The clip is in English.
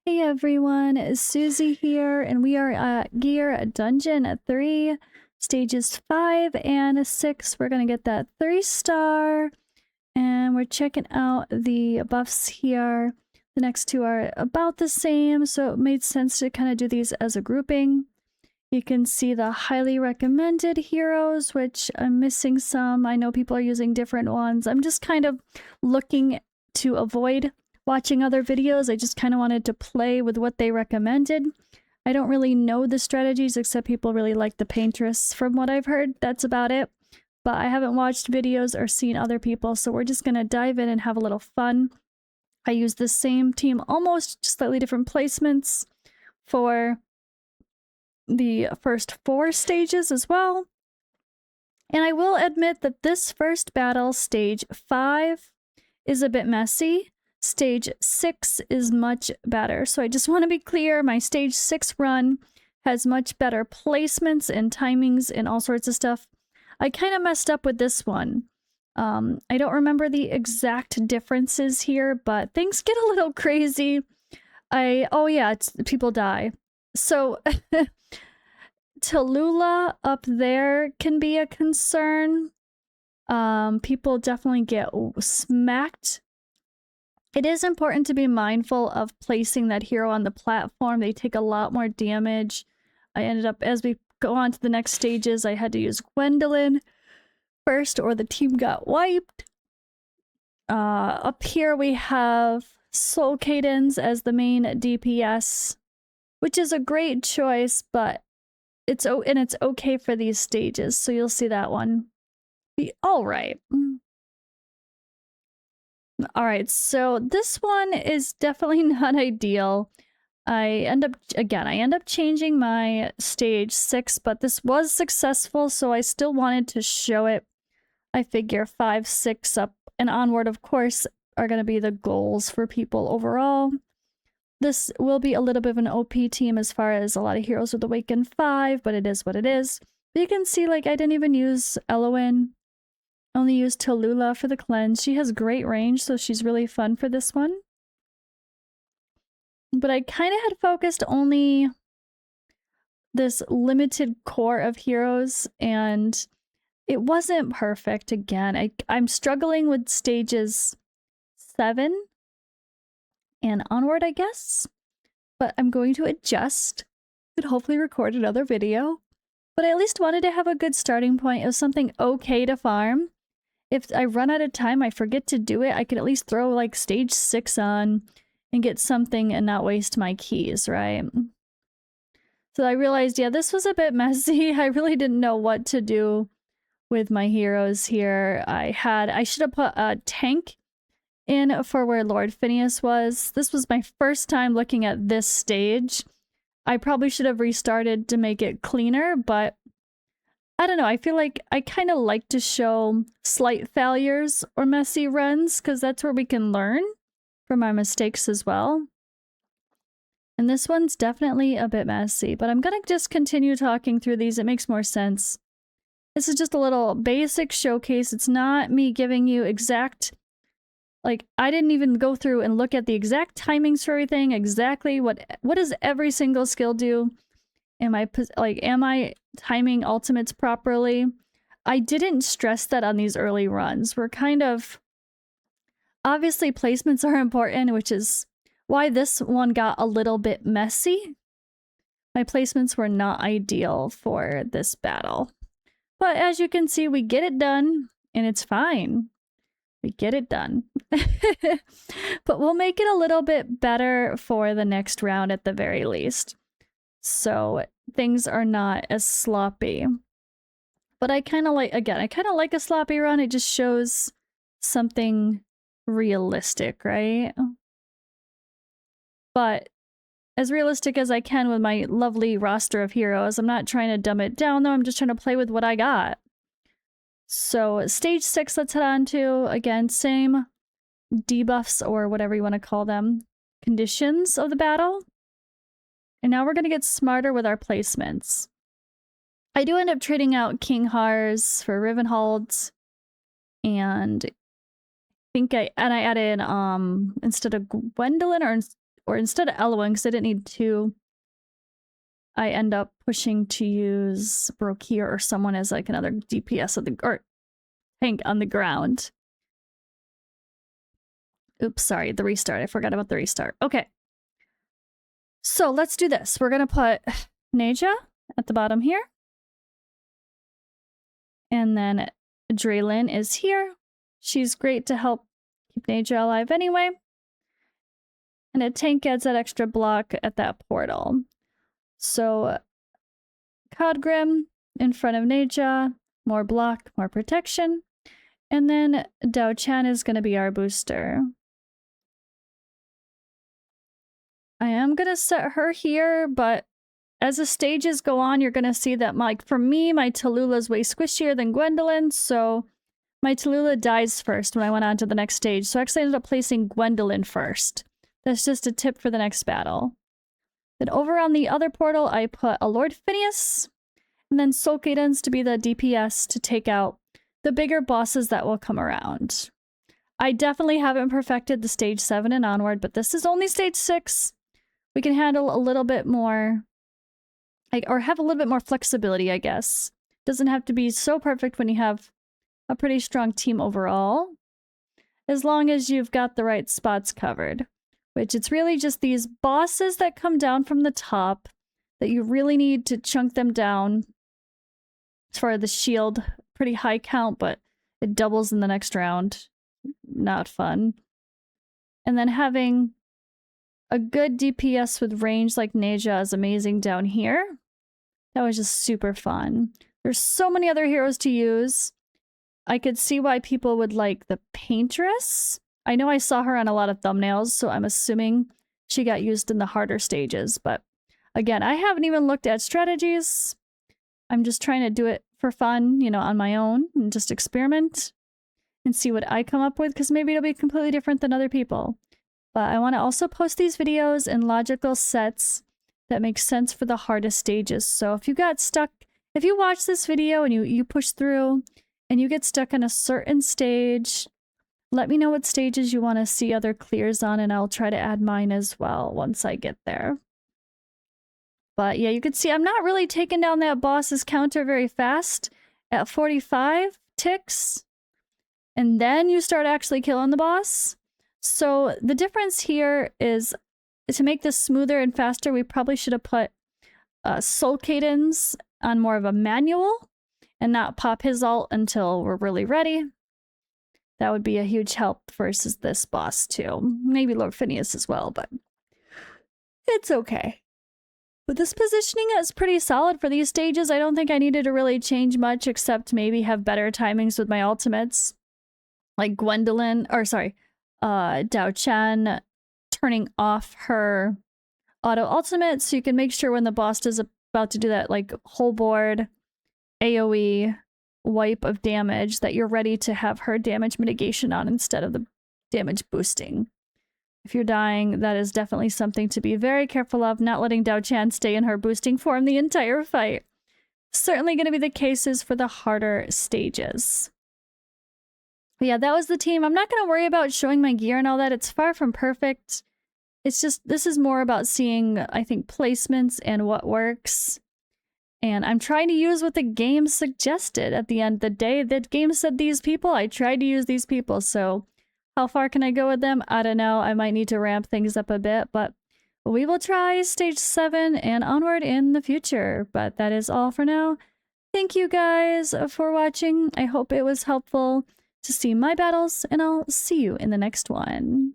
Hey everyone, it's Susie here, and we are at Gear Dungeon 3, stages 5 and 6. We're gonna get that 3-star, and we're checking out the buffs here. The next two are about the same, so it made sense to kind of do these as a grouping. You can see the highly recommended heroes, which I'm missing some. I know people are using different ones. I'm just kind of looking to avoid watching other videos. I just kind of wanted to play with what they recommended. I don't really know the strategies, except people really like the Paintress from what I've heard. That's about it. But I haven't watched videos or seen other people, so we're just going to dive in and have a little fun. I use the same team, almost just slightly different placements for the first 4 stages as well. And I will admit that this first battle, stage 5, is a bit messy. Stage 6 is much better. So I just want to be clear, my stage 6 run has much better placements and timings and all sorts of stuff. I kind of messed up with this one. I don't remember the exact differences here, but things get a little crazy. Oh yeah, people die. So Tallulah up there can be a concern. People definitely get smacked. It is important to be mindful of placing that hero on the platform. They take a lot more damage. I ended up, as we go on to the next stages, I had to use Gwendolyn first or the team got wiped. Up here we have Soul Cadence as the main DPS, which is a great choice, but it's okay for these stages, so you'll see that one be all right. All right, so this one is definitely not ideal. I end up changing my stage 6, but this was successful, so I still wanted to show it. I figure 5, 6 up and onward, of course, are going to be the goals for people overall. This will be a little bit of an OP team as far as a lot of heroes with Awaken 5, but it is what it is. But you can see, like, I didn't even use Elowen. Only used Tallulah for the cleanse. She has great range, so she's really fun for this one. But I kind of had focused only this limited core of heroes, and it wasn't perfect again. I'm struggling with stages 7 and onward, I guess. But I'm going to adjust and hopefully record another video. But I at least wanted to have a good starting point of something okay to farm. If I run out of time, I forget to do it, I could at least throw like stage 6 on and get something and not waste my keys, right? So I realized, yeah, this was a bit messy. I really didn't know what to do with my heroes here. I should have put a tank in for where Lord Phineas was. This was my first time looking at this stage. I probably should have restarted to make it cleaner, but I don't know, I feel like I kind of like to show slight failures or messy runs, because that's where we can learn from our mistakes as well. And this one's definitely a bit messy, but I'm gonna just continue talking through these. It makes more sense. This is just a little basic showcase. It's not me giving you exact, like, I didn't even go through and look at the exact timings for everything, exactly what does every single skill do? Am I timing ultimates properly? I didn't stress that on these early runs. We're kind of... Obviously, placements are important, which is why this one got a little bit messy. My placements were not ideal for this battle. But as you can see, we get it done, and it's fine. We get it done. But we'll make it a little bit better for the next round at the very least, so things are not as sloppy. But I kind of like, again, I kind of like a sloppy run. It just shows something realistic, right? But as realistic as I can with my lovely roster of heroes. I'm not trying to dumb it down, though. I'm just trying to play with what I got. So stage 6, let's head on to, again, same debuffs or whatever you want to call them, conditions of the battle. And now we're going to get smarter with our placements. I do end up trading out King Hars for Rivenholds, and I think I added instead of Gwendolyn or instead of Eloin, because I didn't need 2, I end up pushing to use Brokir or someone as like another DPS of the or tank on the ground. Oops, sorry, the restart. I forgot about the restart. Okay. So let's do this. We're gonna put Neja at the bottom here. And then Draylin is here. She's great to help keep Neja alive anyway. And a tank adds that extra block at that portal. So Codgrim in front of Neja, more block, more protection. And then Dao Chan is going to be our booster. I am going to set her here, but as the stages go on, you're going to see that, like, for me, my Tallulah is way squishier than Gwendolyn, so my Tallulah dies first when I went on to the next stage. So I actually ended up placing Gwendolyn first. That's just a tip for the next battle. Then over on the other portal, I put a Lord Phineas, and then Soul Cadence to be the DPS to take out the bigger bosses that will come around. I definitely haven't perfected the stage 7 and onward, but this is only stage 6. We can handle a little bit more, or have a little bit more flexibility, I guess. Doesn't have to be so perfect when you have a pretty strong team overall, as long as you've got the right spots covered. Which it's really just these bosses that come down from the top that you really need to chunk them down. As far as the shield, pretty high count, but it doubles in the next round. Not fun. And then having a good DPS with range like Neja is amazing down here. That was just super fun. There's so many other heroes to use. I could see why people would like the Paintress. I know I saw her on a lot of thumbnails, so I'm assuming she got used in the harder stages. But again, I haven't even looked at strategies. I'm just trying to do it for fun, you know, on my own and just experiment and see what I come up with, because maybe it'll be completely different than other people. But I want to also post these videos in logical sets that make sense for the hardest stages. So if you got stuck, if you watch this video and you push through and you get stuck on a certain stage, let me know what stages you want to see other clears on, and I'll try to add mine as well once I get there. But yeah, you can see I'm not really taking down that boss's counter very fast at 45 ticks. And then you start actually killing the boss. So the difference here is to make this smoother and faster, we probably should have put Soul Cadence on more of a manual and not pop his ult until we're really ready. That would be a huge help versus this boss too. Maybe Lord Phineas as well, but it's okay. But this positioning is pretty solid for these stages. I don't think I needed to really change much except maybe have better timings with my ultimates. Like Gwendolyn, or sorry, Dao Chen turning off her auto ultimate so you can make sure when the boss is about to do that like whole board AoE wipe of damage that you're ready to have her damage mitigation on instead of the damage boosting. If you're dying, that is definitely something to be very careful of, not letting Dao Chan stay in her boosting form the entire fight. Certainly going to be the cases for the harder stages. But yeah, that was the team. I'm not going to worry about showing my gear and all that. It's far from perfect. It's just, this is more about seeing, I think, placements and what works. And I'm trying to use what the game suggested at the end of the day. The game said these people, I tried to use these people. So how far can I go with them? I don't know. I might need to ramp things up a bit, but we will try stage 7 and onward in the future. But that is all for now. Thank you guys for watching. I hope it was helpful to see my battles, and I'll see you in the next one.